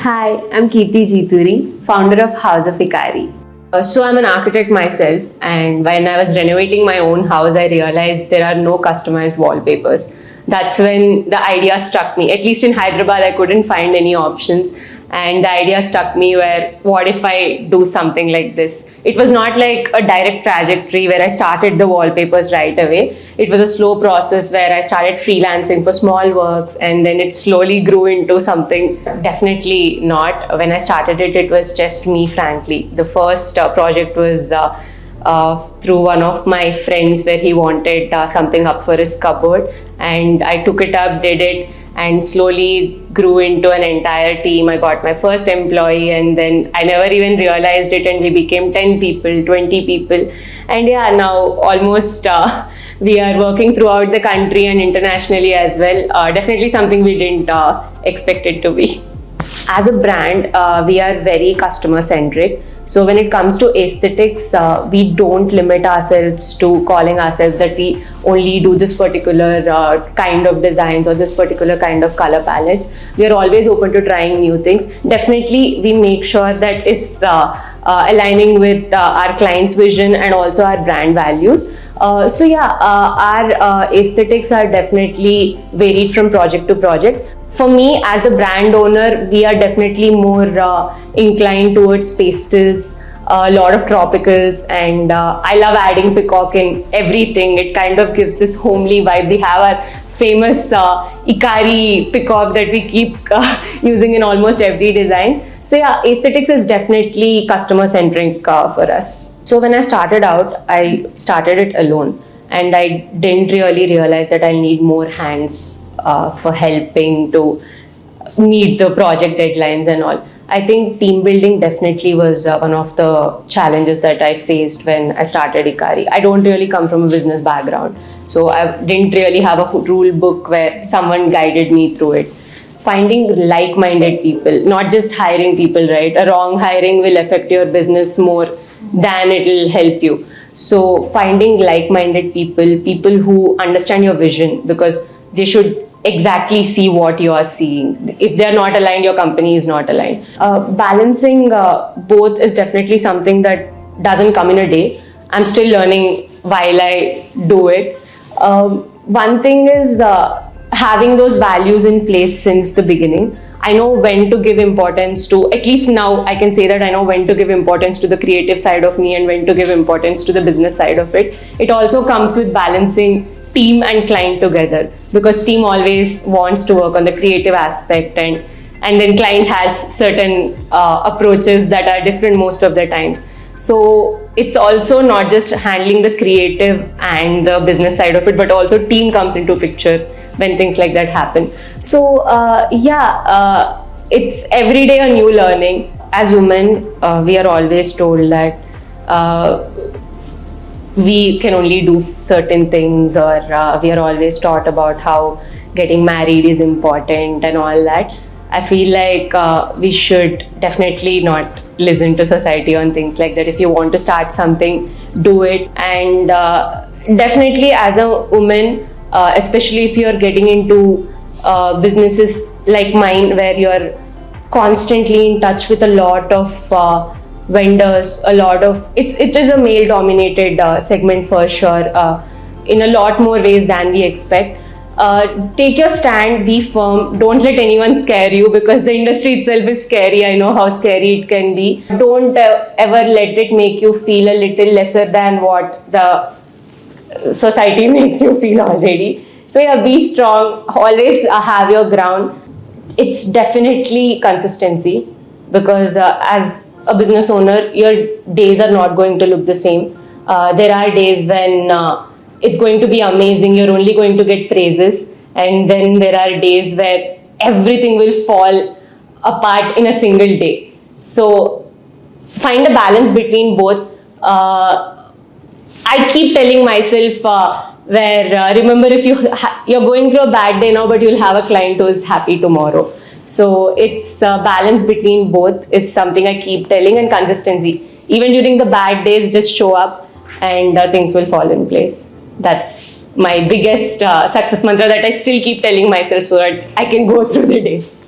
Hi, I'm Keerthi Jeethuri, founder of House of Ikari. So I'm an architect myself, and when I was renovating my own house, I realized there are no customized wallpapers. That's when the idea struck me. At least in Hyderabad, I couldn't find any options, and the idea struck me where, what if I do something like this? It was not like a direct trajectory where I started the wallpapers right away. It was a slow process where I started freelancing for small works, and then it slowly grew into something. Definitely not. When I started it, it was just me, frankly. The first project was through one of my friends where he wanted something up for his cupboard, and I took it up, did it, and slowly grew into an entire team. I got my first employee, and then I never even realized it, and we became 10 people, 20 people. And yeah, now almost we are working throughout the country and internationally as well. Definitely something we didn't expect it to be. As a brand, we are very customer centric. So when it comes to aesthetics, we don't limit ourselves to calling ourselves that we only do this particular kind of designs or this particular kind of color palettes. We are always open to trying new things. Definitely, we make sure that it's aligning with our client's vision and also our brand values. So yeah, our aesthetics are definitely varied from project to project. For me, as a brand owner, we are definitely more inclined towards pastels, a lot of tropicals, and I love adding peacock in everything. It kind of gives this homely vibe. We have our famous Ikari peacock that we keep using in almost every design. So yeah, aesthetics is definitely customer centric for us. So when I started out, I started it alone, and I didn't really realize that I'll need more hands for helping to meet the project deadlines and all. I think team building definitely was one of the challenges that I faced when I started Ikari. I don't really come from a business background, so I didn't really have a rule book where someone guided me through it. Finding like-minded people, not just hiring people, right? A wrong hiring will affect your business more than it will help you. So finding like-minded people, people who understand your vision, because they should exactly see what you are seeing. If they're not aligned, your company is not aligned. Balancing both is definitely something that doesn't come in a day. I'm still learning while I do it. One thing is having those values in place since the beginning. I know when to give importance to, at least now I can say that I know when to give importance to the creative side of me and when to give importance to the business side of it. It also comes with balancing team and client together, because team always wants to work on the creative aspect, and then client has certain approaches that are different most of the times. So it's also not just handling the creative and the business side of it, but also team comes into picture when things like that happen. So it's every day a new learning. As women, we are always told that we can only do certain things, or we are always taught about how getting married is important and all that. I feel like we should definitely not listen to society on things like that. If you want to start something, do it. And definitely as a woman, especially if you're getting into businesses like mine, where you're constantly in touch with a lot of vendors, a lot of it is a male dominated segment for sure, in a lot more ways than we expect. Take your stand, be firm, don't let anyone scare you, because the industry itself is scary. I know how scary it can be. Don't ever let it make you feel a little lesser than what the society makes you feel already. So yeah, be strong, always have your ground. It's definitely consistency, because as a business owner, your days are not going to look the same. There are days when it's going to be amazing, you're only going to get praises, and then there are days where everything will fall apart in a single day. So find a balance between both. I keep telling myself remember, if you're going through a bad day now, but you'll have a client who is happy tomorrow. So it's balance between both is something I keep telling, and consistency. Even during the bad days, just show up and things will fall in place. That's my biggest success mantra that I still keep telling myself so that I can go through the days.